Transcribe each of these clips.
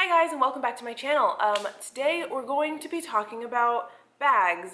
Hi guys, and welcome back to my channel. Today we're going to be talking about bags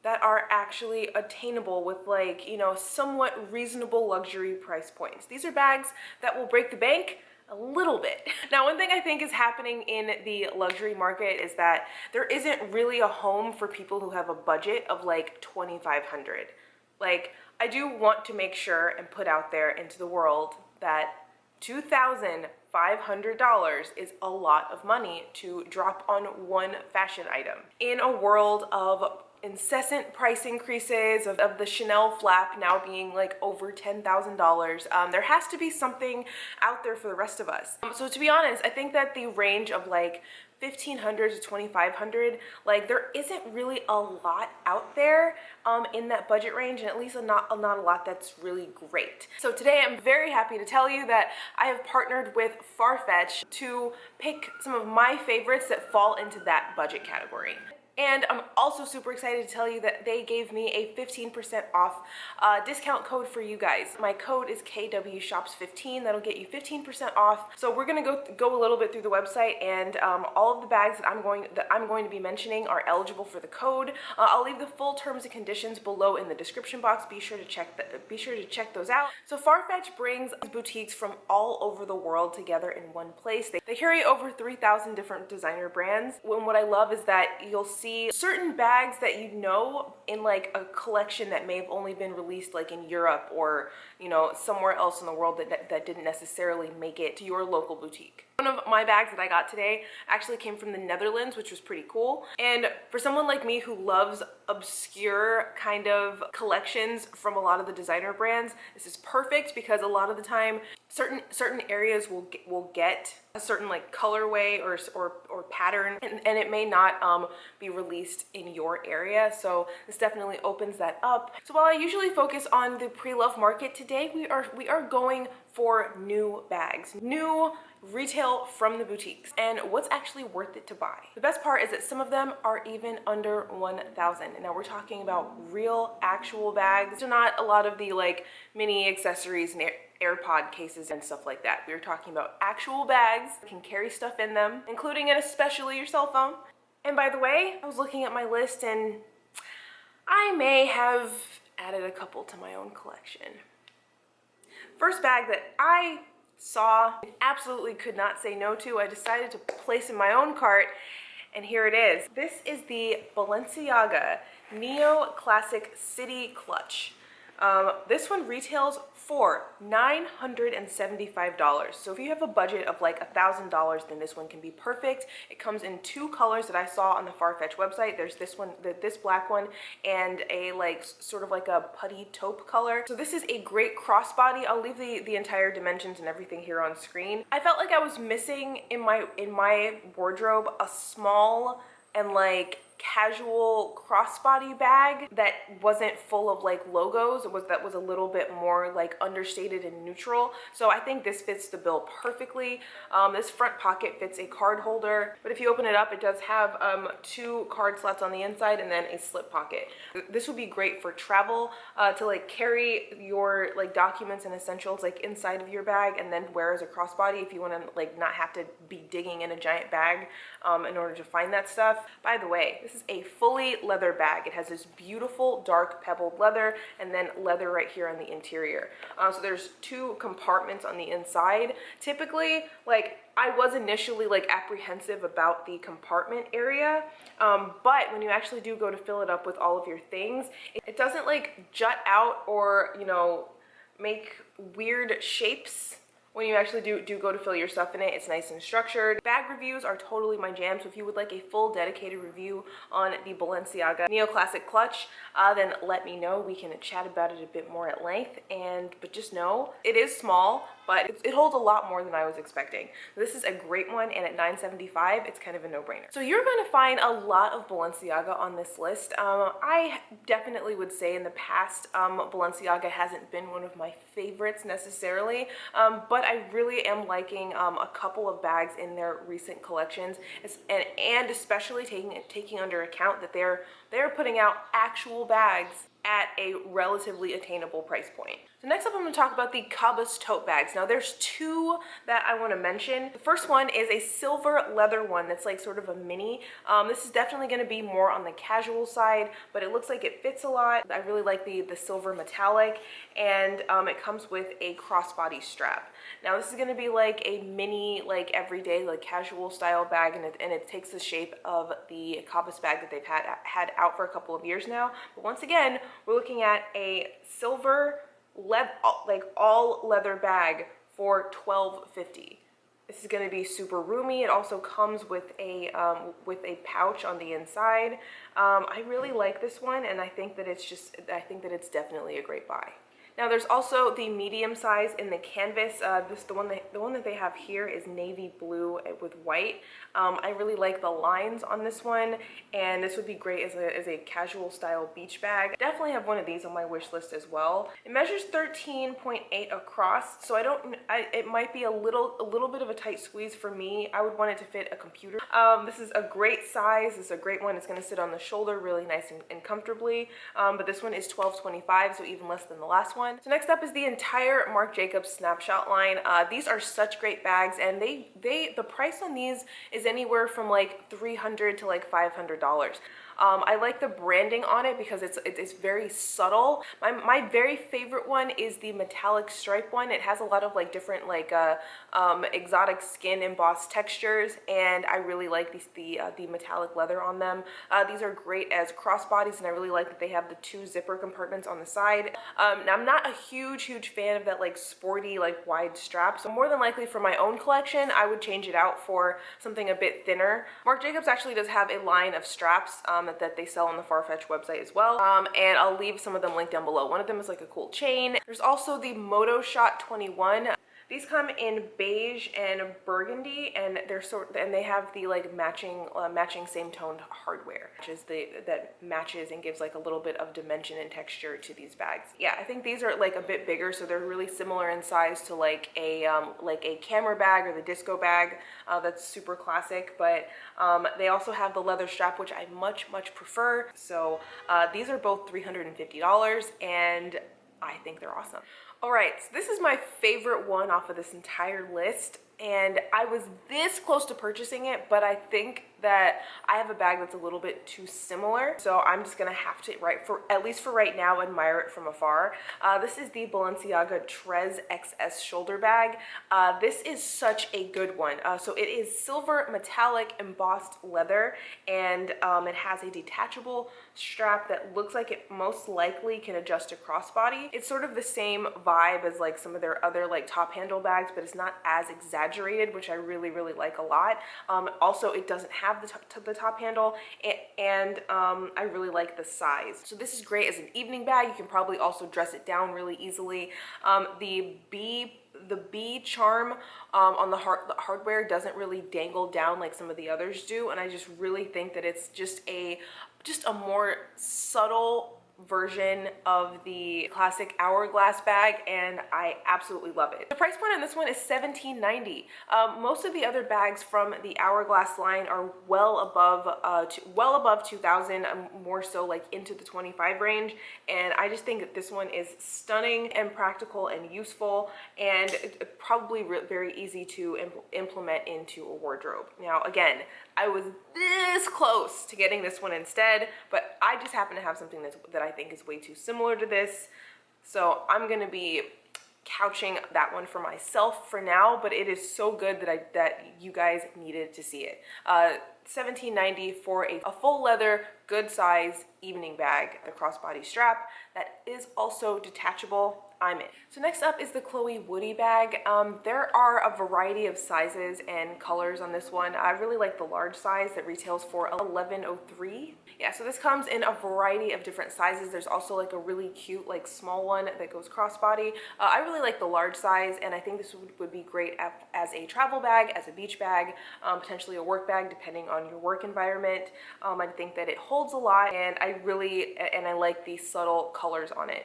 that are actually attainable with somewhat reasonable luxury price points. These are bags that will break the bank a little bit. Now, one thing I think is happening in the luxury market is that there isn't really a home for people who have a budget of like $2,500. I do want to make sure and put out there into the world that $2,500 is a lot of money to drop on one fashion item. In a world of incessant price increases, of the Chanel flap now being like over $10,000, there has to be something out there for the rest of us. So to be honest, I think that the range of like $1,500 to $2,500, there isn't really a lot out there in that budget range, and at least not a lot that's really great. So today I'm very happy to tell you that I have partnered with FARFETCH to pick some of my favorites that fall into that budget category. And I'm also super excited to tell you that they gave me a 15% off discount code for you guys. My code is KWSHOPS15. That'll get you 15% off. So we're gonna go a little bit through the website, and all of the bags that I'm going to be mentioning are eligible for the code. I'll leave the full terms and conditions below in the description box. Be sure to check those out. So FARFETCH brings boutiques from all over the world together in one place. They carry over 3,000 different designer brands. And what I love is that you'll see certain bags that you know in like a collection that may have only been released like in Europe or somewhere else in the world that didn't necessarily make it to your local boutique. One of my bags that I got today actually came from the Netherlands, which was pretty cool. And for someone like me who loves obscure kind of collections from a lot of the designer brands, this is perfect because a lot of the time certain areas will get a certain like colorway or pattern, and it may not be released in your area. So this definitely opens that up. So while I usually focus on the pre-love market, today we are going for new bags, new retail from the boutiques, and what's actually worth it to buy. The best part is that some of them are even under 1,000. And now we're talking about real actual bags. So not a lot of the like mini accessories and AirPod cases and stuff like that. We're talking about actual bags that can carry stuff in them, including and especially your cell phone. And by the way, I was looking at my list and I may have added a couple to my own collection. First bag that I saw and absolutely could not say no to, I decided to place in my own cart, and here it is. This is the Balenciaga Neo Classic City Clutch. This one retails for $975. So if you have a budget of like $1,000, then this one can be perfect. It comes in two colors that I saw on the FARFETCH website. There's this one, this black one, and a sort of like a putty taupe color. So this is a great crossbody. I'll leave the entire dimensions and everything here on screen. I felt like I was missing in my wardrobe a small and like casual crossbody bag that wasn't full of like logos. That was a little bit more like understated and neutral. So I think this fits the bill perfectly. This front pocket fits a card holder, but if you open it up, it does have two card slots on the inside and then a slip pocket. This would be great for travel, to like carry your like documents and essentials like inside of your bag and then wear as a crossbody if you want to like not have to be digging in a giant bag in order to find that stuff. By the way, this is a fully leather bag. It has this beautiful dark pebbled leather and then leather right here on the interior. So there's two compartments on the inside. Typically, like I was initially like apprehensive about the compartment area, but when you actually do go to fill it up with all of your things, it doesn't like jut out or make weird shapes. When you actually do go to fill your stuff in it, it's nice and structured. Bag reviews are totally my jam, so if you would like a full dedicated review on the Balenciaga Neo Classic Clutch, then let me know. We can chat about it a bit more at length, but just know it is small, but it holds a lot more than I was expecting. This is a great one, and at $975, it's kind of a no-brainer. So you're going to find a lot of Balenciaga on this list. I definitely would say in the past, Balenciaga hasn't been one of my favorites necessarily, but I really am liking a couple of bags in their recent collections, and especially taking under account that they're putting out actual bags at a relatively attainable price point. So So next up I'm going to talk about the Kabus tote bags. Now there's two that I want to mention. The first one is a silver leather one that's like sort of a mini. This is definitely going to be more on the casual side, but it looks like it fits a lot. I really like the silver metallic, and it comes with a crossbody strap. Now this is going to be like a mini, like everyday, like casual style bag, and it takes the shape of the Kabus bag that they've had out for a couple of years now. But once again, we're looking at a silver like all leather bag for $12.50. This is going to be super roomy. It also comes with a pouch on the inside. I really like this one, and I think that it's definitely a great buy. Now there's also the medium size in the canvas. The one that they have here is navy blue with white. I really like the lines on this one, and this would be great as a casual style beach bag. Definitely have one of these on my wish list as well. It measures 13.8 across, so it might be a little bit of a tight squeeze for me. I would want it to fit a computer. This is a great size. This is a great one. It's going to sit on the shoulder really nice and comfortably. But this one is $12.25, so even less than the last one. So next up is the entire Marc Jacobs Snapshot line. These are such great bags, and the price on these is anywhere from like $300 to like $500. I like the branding on it because it's very subtle. My very favorite one is the metallic stripe one. It has a lot of like different like exotic skin embossed textures, and I really like the metallic leather on them. These are great as crossbodies, and I really like that they have the two zipper compartments on the side. Now I'm not a huge fan of that like sporty like wide strap, so more than likely for my own collection I would change it out for something a bit thinner. Marc Jacobs actually does have a line of straps that they sell on the FARFETCH website as well, and I'll leave some of them linked down below. One of them is like a cool chain. There's also the Moto Shot 21. These come in beige and burgundy, and they have the like matching same toned hardware, that matches and gives like a little bit of dimension and texture to these bags. Yeah, I think these are like a bit bigger, so they're really similar in size to like a camera bag or the disco bag. That's super classic, but they also have the leather strap, which I much prefer. So these are both $350, and I think they're awesome. All right, so this is my favorite one off of this entire list, and I was this close to purchasing it, but I think that I have a bag that's a little bit too similar, so I'm just gonna have to, at least for right now, admire it from afar. This is the Balenciaga Trez XS shoulder bag. This is such a good one. So it is silver metallic embossed leather, and it has a detachable strap that looks like it most likely can adjust to crossbody. It's sort of the same vibe as like some of their other like top handle bags, but it's not as exaggerated, which I really like a lot. Also, it doesn't have the top handle, and I really like the size. So this is great as an evening bag. You can probably also dress it down really easily. The B charm on the hardware doesn't really dangle down like some of the others do, and I just really think that it's just a more subtle version of the classic hourglass bag, and I absolutely love it. The price point on this one is $17.90. Most of the other bags from the hourglass line are well above $2,000, more so like into the $25 range, and I just think that this one is stunning and practical and useful, and probably very easy to implement into a wardrobe. Now again, I was this close to getting this one instead, but I just happen to have something that I think is way too similar to this. So I'm gonna be couching that one for myself for now, but it is so good that you guys needed to see it. $17.90 for a full leather, good size evening bag, the crossbody strap that is also detachable. I'm in. So next up is the Chloe Woody bag. There are a variety of sizes and colors on this one. I really like the large size that retails for $11.03. Yeah, so this comes in a variety of different sizes. There's also like a really cute like small one that goes crossbody. I really like the large size, and I think this would be great as a travel bag, as a beach bag, potentially a work bag depending on your work environment. I think that it holds a lot, and I like the subtle colors on it.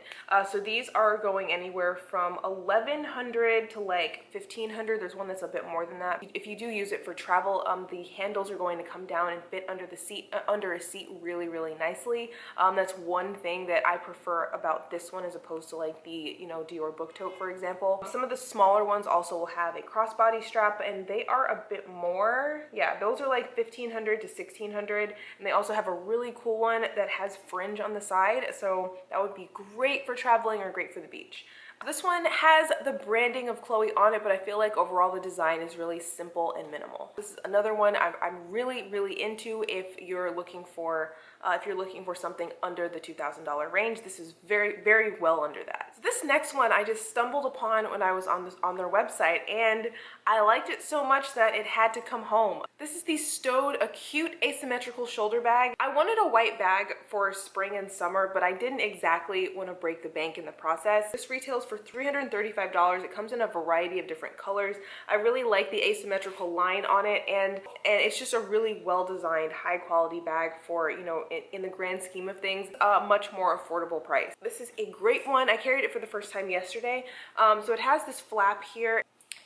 So these are going going anywhere from $1,100 to like $1,500. There's one that's a bit more than that. If you do use it for travel, the handles are going to come down and fit under the seat, under a seat really, really nicely. That's one thing that I prefer about this one as opposed to like the, you know, Dior book tote, for example. Some of the smaller ones also will have a crossbody strap, and they are a bit more. Yeah, those are like $1,500 to $1,600, and they also have a really cool one that has fringe on the side, so that would be great for traveling or great for the beach. This one has the branding of Chloe on it, but I feel like overall the design is really simple and minimal. This is another one I'm really, really into if you're looking for something under the $2,000 range. This is very, very well under that. So this next one I just stumbled upon when I was on their website, and I liked it so much that it had to come home. This is the Stowed Acute Asymmetrical Shoulder Bag. I wanted a white bag for spring and summer, but I didn't exactly want to break the bank in the process. This retails for $335. It comes in a variety of different colors. I really like the asymmetrical line on it, and it's just a really well-designed, high-quality bag for, you know, in the grand scheme of things, a much more affordable price. This is a great one. I carried it for the first time yesterday. So it has this flap here,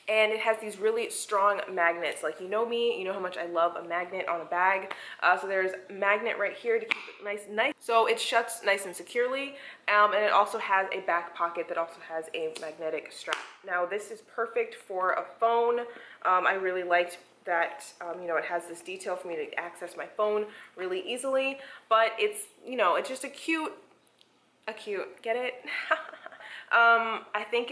and it has these really strong magnets. Like, you know me, you know how much I love a magnet on a bag. So there's a magnet right here to keep it nice. So it shuts nice and securely, and it also has a back pocket that also has a magnetic strap. Now this is perfect for a phone. I really liked that, you know, it has this detail for me to access my phone really easily, but it's, you know, it's just a cute, get it?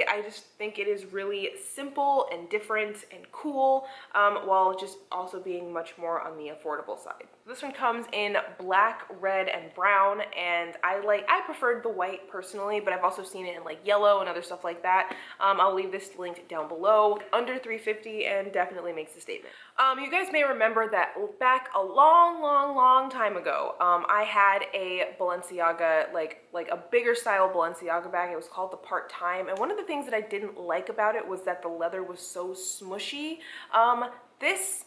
I just think it is really simple and different and cool, while just also being much more on the affordable side. This one comes in black, red, and brown, and I preferred the white personally, but I've also seen it in like yellow and other stuff like that. I'll leave this linked down below. Under $350 and definitely makes a statement. You guys may remember that back a long time ago, I had a Balenciaga, like a bigger style Balenciaga bag. It was called the Part-Time, and one of the things that I didn't like about it was that the leather was so smushy. This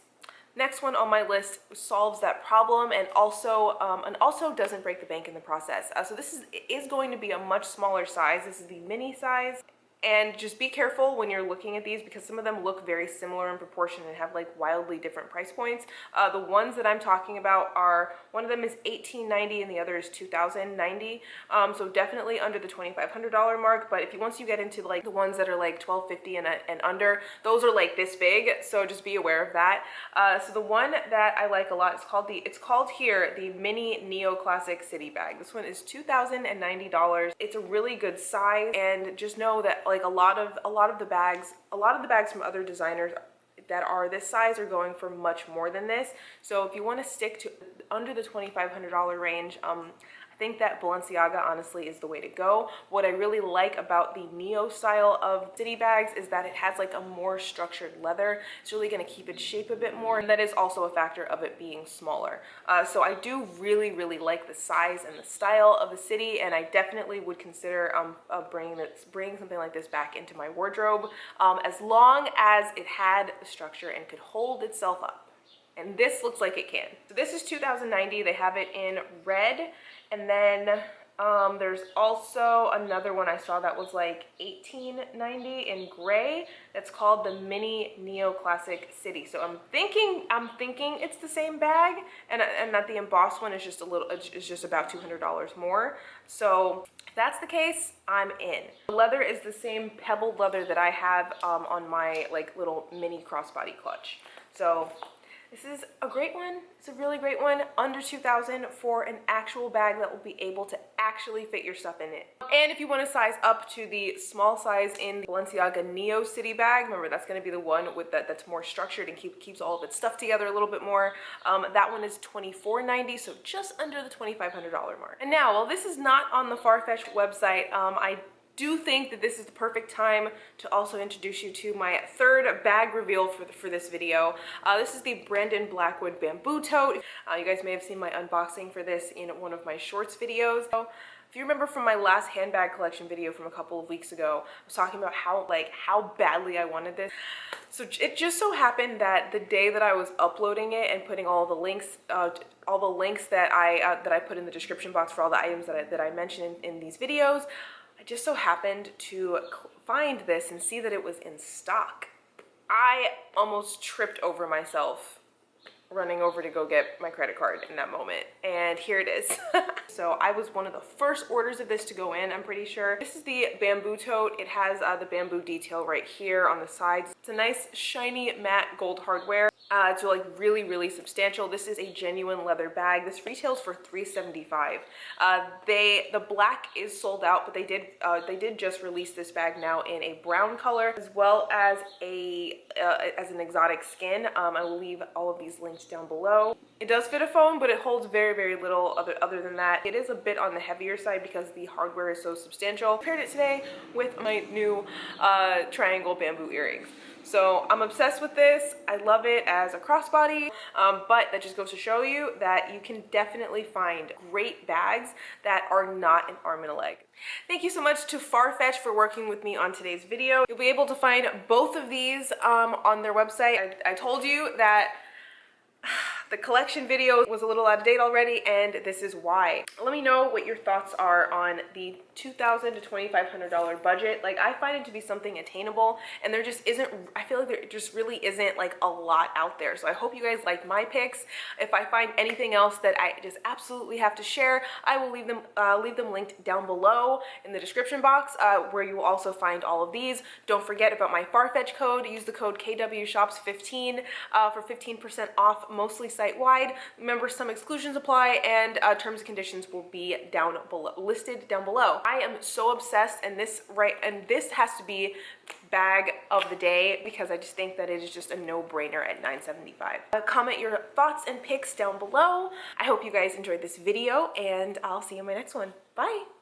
next one on my list solves that problem, and also doesn't break the bank in the process. So this is going to be a much smaller size. This is the mini size. And just be careful when you're looking at these, because some of them look very similar in proportion and have like wildly different price points. The ones that I'm talking about are, one of them is $1,890 and the other is $2,090. So definitely under the $2,500 mark. But once you get into like the ones that are like $1,250 and under, those are like this big. So just be aware of that. So the one that I like a lot is it's called here the Mini Neo Classic City Bag. This one is $2,090. It's a really good size, and just know that like a lot of the bags from other designers that are this size are going for much more than this. So if you want to stick to under the $2,500 range, I think that Balenciaga honestly is the way to go. What I really like about the Neo style of city bags is that it has like a more structured leather. It's really going to keep its shape a bit more, and that is also a factor of it being smaller. So I do really like the size and the style of the city, and I definitely would consider bringing something like this back into my wardrobe, as long as it had the structure and could hold itself up. And this looks like it can. So this is $2,090. They have it in red. And then there's also another one I saw that was like $1,890 in gray. That's called the Mini Neo Classic City. So I'm thinking it's the same bag, and that the embossed one is just just about $200 more. So if that's the case, I'm in. The leather is the same pebbled leather that I have on my like little mini crossbody clutch. So this is a great one. It's a really great one. Under $2,000 for an actual bag that will be able to actually fit your stuff in it. And if you want to size up to the small size in the Balenciaga Neo City bag, remember that's going to be the one with that's more structured and keeps all of its stuff together a little bit more. That one is $2,490, so just under the $2,500 mark. And now, while this is not on the FARFETCH website, I do think that this is the perfect time to also introduce you to my third bag reveal for this video. This is the Blackwood bamboo tote. You guys may have seen my unboxing for this in one of my shorts videos. So, if you remember from my last handbag collection video from a couple of weeks ago, I was talking about how badly I wanted this. So it just so happened that the day that I was uploading it and putting all the links that I put in the description box for all the items that I mentioned in these videos, I just so happened to find this and see that it was in stock. I almost tripped over myself running over to go get my credit card in that moment, and here it is. So I was one of the first orders of this to go in, I'm pretty sure. This is the bamboo tote. It has the bamboo detail right here on the sides. It's a nice shiny matte gold hardware. It's like really substantial. This is a genuine leather bag. This retails for $375. The black is sold out, but they did just release this bag now in a brown color, as well as as an exotic skin. I will leave all of these links down below. It does fit a phone, but it holds very little other than that. It is a bit on the heavier side because the hardware is so substantial. I paired it today with my new triangle bamboo earrings. So I'm obsessed with this. I love it as a crossbody, but that just goes to show you that you can definitely find great bags that are not an arm and a leg. Thank you so much to FARFETCH for working with me on today's video. You'll be able to find both of these on their website. I told you that the collection video was a little out of date already, and this is why. Let me know what your thoughts are on the $2,000 to $2,500 budget. Like, I find it to be something attainable, and there just isn't, I feel like there just really isn't like a lot out there. So I hope you guys like my picks. If I find anything else that I just absolutely have to share, I will leave them linked down below in the description box, where you will also find all of these. Don't forget about my FARFETCH code. Use the code KWSHOPS15 for 15% off, mostly site-wide. Remember, some exclusions apply, and terms and conditions will be down below, listed down below. I am so obsessed, and this has to be bag of the day because I just think that it is just a no-brainer at $9.75. Comment your thoughts and picks down below. I hope you guys enjoyed this video, and I'll see you in my next one. Bye.